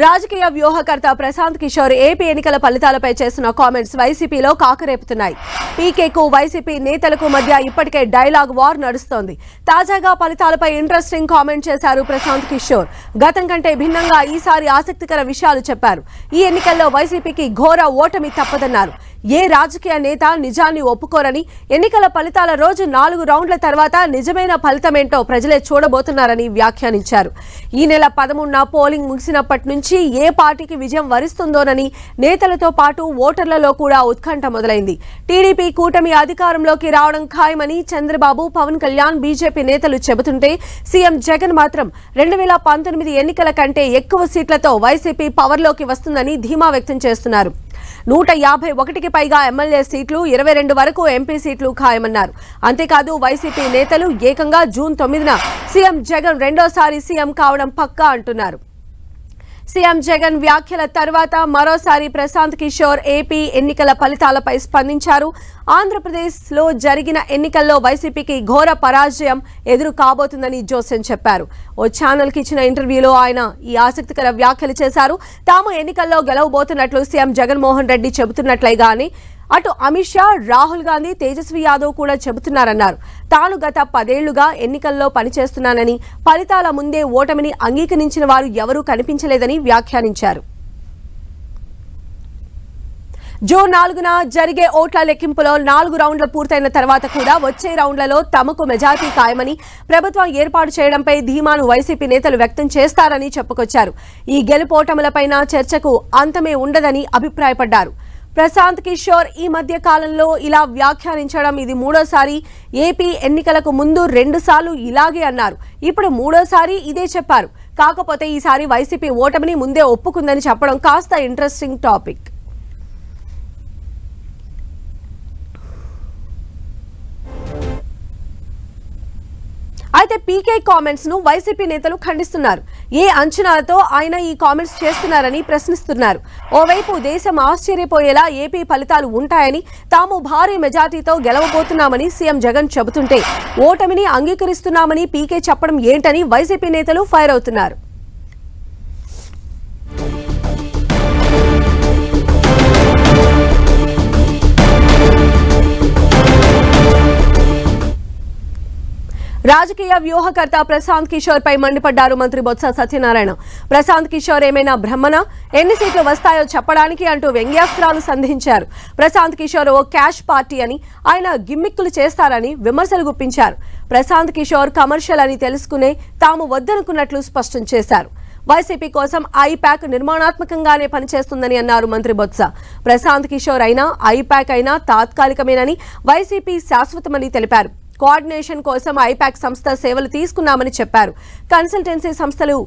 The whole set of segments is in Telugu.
రాజకీయ వ్యూహకర్త ప్రశాంత్ కిషోర్ ఏపీ ఎన్నికల ఫలితాలపై చేసిన కామెంట్స్ వైసీపీలో కాకరేపుతున్నాయి. పీకేకు వైసీపీ నేతలకు మధ్య ఇప్పటికే డైలాగ్ వార్ నడుస్తోంది. తాజాగా ఫలితాలపై ఇంట్రెస్టింగ్ కామెంట్ చేశారు ప్రశాంత్ కిషోర్. గతం కంటే భిన్నంగా ఈసారి ఆసక్తికర విషయాలు చెప్పారు. ఈ ఎన్నికల్లో వైసీపీకి ఘోర ఓటమి తప్పదన్నారు. ఏ రాజకీయ నేత నిజాన్ని ఒప్పుకోరని, ఎన్నికల ఫలితాల రోజు 4 రౌండ్ల తర్వాత నిజమైన ఫలితమేంటో ప్రజలే చూడబోతున్నారని వ్యాఖ్యానించారు. ఈ నెల 13న పోలింగ్ ముగిసినప్పటి నుంచి ఏ పార్టీకి విజయం వరిస్తుందోనని నేతలతో పాటు ఓటర్లలో కూడా ఉత్కంఠ మొదలైంది. టీడీపీ కూటమి అధికారంలోకి రావడం ఖాయమని చంద్రబాబు, పవన్ కళ్యాణ్, బీజేపీ నేతలు చెబుతుంటే సీఎం జగన్ మాత్రం 2019 ఎన్నికల కంటే ఎక్కువ సీట్లతో వైసీపీ పవర్లోకి వస్తుందని ధీమా వ్యక్తం చేస్తున్నారు. 151కి పైగా ఎమ్మెల్యే సీట్లు, 22 వరకు ఎంపీ సీట్లు ఖాయమన్నారు. అంతేకాదు వైసీపీ నేతలు ఏకంగా జూన్ 9న సీఎం జగన్ రెండోసారి సీఎం కావడం పక్కా అంటున్నారు. సీఎం జగన్ వ్యాఖ్యల తర్వాత మరోసారి ప్రశాంత్ కిషోర్ ఏపీ ఎన్నికల ఫలితాలపై స్పందించారు. ఆంధ్రప్రదేశ్లో జరిగిన ఎన్నికల్లో వైసీపీకి ఘోర పరాజయం ఎదురు కాబోతుందని జోసెన్ చెప్పారు. ఓ ఛానల్కి ఇచ్చిన ఇంటర్వ్యూలో ఆయన ఈ ఆసక్తికర వ్యాఖ్యలు చేశారు. తాము ఎన్నికల్లో గెలవబోతున్నట్లు సీఎం జగన్మోహన్ రెడ్డి చెబుతున్నట్లుగానే అటు అమిత్ షా, రాహుల్ గాంధీ, తేజస్వి యాదవ్ కూడా చెబుతున్నారన్నారు. తాను గత 10 ఏళ్లుగా ఎన్నికల్లో పనిచేస్తున్నానని, ఫలితాల ముందే ఓటమిని అంగీకరించిన వారు ఎవరూ కనిపించలేదని వ్యాఖ్యానించారు. జూన్ 4న జరిగే ఓట్ల లెక్కింపులో 4 రౌండ్లు పూర్తయిన తర్వాత కూడా వచ్చే రౌండ్లలో తమకు మెజార్టీ ఖాయమని, ప్రభుత్వం ఏర్పాటు చేయడంపై ధీమాను వైసీపీ నేతలు వ్యక్తం చేస్తారని చెప్పుకొచ్చారు. ఈ గెలుపోటములపైన చర్చకు అంతమే ఉండదని అభిప్రాయపడ్డారు. ప్రశాంత్ కిషోర్ ఈ మధ్య కాలంలో ఇలా వ్యాఖ్యానించడం ఇది మూడోసారి. ఏపీ ఎన్నికలకు ముందు 2 సార్లు ఇలాగే అన్నారు. ఇప్పుడు మూడోసారి ఇదే చెప్పారు. కాకపోతే ఈసారి వైసీపీ ఓటమిని ముందే ఒప్పుకుందని చెప్పడం కాస్త ఇంట్రెస్టింగ్ టాపిక్. అయితే పీకే కామెంట్స్ ను వైసీపీ నేతలు ఖండిస్తున్నారు. ఏ అంచనాలతో ఆయన ఈ కామెంట్స్ చేస్తున్నారని ప్రశ్నిస్తున్నారు. ఓవైపు దేశం ఆశ్చర్యపోయేలా ఏపీ ఫలితాలు ఉంటాయని, తాము భారీ మెజార్టీతో గెలవబోతున్నామని సీఎం జగన్ చెబుతుంటే ఓటమిని అంగీకరిస్తున్నామని పీకే చెప్పడం ఏంటని వైసీపీ నేతలు ఫైర్ అవుతున్నారు. రాజకీయ వ్యూహకర్త ప్రశాంత్ కిషోర్ పై మండిపడ్డారు మంత్రి బొత్స సత్యనారాయణ. ప్రశాంత్ కిషోర్ ఏమైనా బ్రహ్మనా, ఎన్ని సీట్లు వస్తాయో చెప్పడానికి అంటూ వ్యంగ్యాస్త్రాలు సంధించారు. ప్రశాంత్ కిషోర్ ఓ క్యాష్ పార్టీ అని, ఆయన గిమ్మిక్కులు చేస్తారని విమర్శలు గుప్పించారు. ప్రశాంత్ కిషోర్ కమర్షియల్ అని తెలుసుకునే తాము వద్దనుకున్నట్లు స్పష్టం చేశారు. వైసీపీ కోసం ఐప్యాక్ నిర్మాణాత్మకంగానే పనిచేస్తుందని అన్నారు మంత్రి బొత్స. ప్రశాంత్ కిషోర్ అయినా, ఐప్యాక్ అయినా తాత్కాలికమేనని, వైసీపీ శాశ్వతమని తెలిపారు. కోఆర్డినేషన్ కోసం ఐప్యాక్ సంస్థ సేవలు తీసుకున్నామని చెప్పారు. కన్సల్టెన్సీ సంస్థలు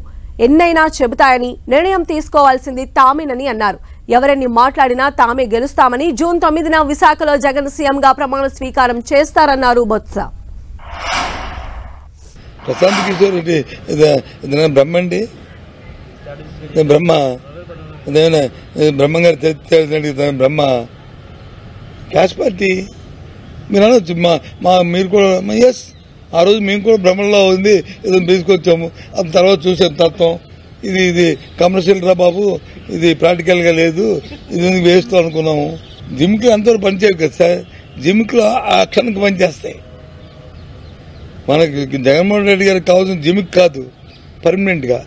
ఎన్నైనా చెబుతాయని, నిర్ణయం తీసుకోవాల్సింది తామేనని అన్నారు. ఎవరెన్ని మాట్లాడినా తామే గెలుస్తామని, జూన్ 9న విశాఖలో జగన్ సీఎంగా ప్రమాణ స్వీకారం చేస్తారన్నారు బొత్స. ప్రశాంత్ కిషోర్ బ్రహ్మండి, బ్రహ్మ బ్రహ్మంగారు బ్రహ్మ క్యాష్ పార్టీ మీరు అనొచ్చు. మీరు కూడా ఎస్, ఆ రోజు మేము కూడా భ్రమలో ఉంది, ఏదో తీసుకొచ్చాము. అది తర్వాత చూసాం తత్వం. ఇది కమర్షియల్ రా బాబు, ఇది ప్రాక్టికల్గా లేదు, ఇది వేస్తూ అనుకున్నాము. జిమ్కి అంతవరకు పనిచేయవు కదా సార్. జిమ్కి ఆ క్షణానికి పనిచేస్తాయి. మనకి జగన్మోహన్ రెడ్డి గారికి కావాల్సిన జిమ్కి కాదు, పర్మనెంట్గా.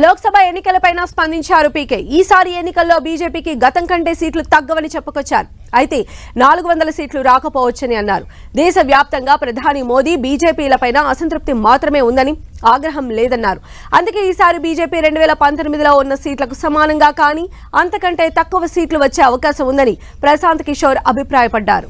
లోక్సభ ఎన్నికలపైన స్పందించారు పీకే. ఈసారి ఎన్నికల్లో బీజేపీకి గతం కంటే సీట్లు తగ్గవని చెప్పుకొచ్చారు. అయితే 400 సీట్లు రాకపోవచ్చని అన్నారు. దేశవ్యాప్తంగా ప్రధాని మోదీ, బీజేపీలపైన అసంతృప్తి మాత్రమే ఉందని, ఆగ్రహం లేదన్నారు. అందుకే ఈసారి బీజేపీ 2019లో ఉన్న సీట్లకు సమానంగా కానీ అంతకంటే తక్కువ సీట్లు వచ్చే అవకాశం ఉందని ప్రశాంత్ కిషోర్ అభిప్రాయపడ్డారు.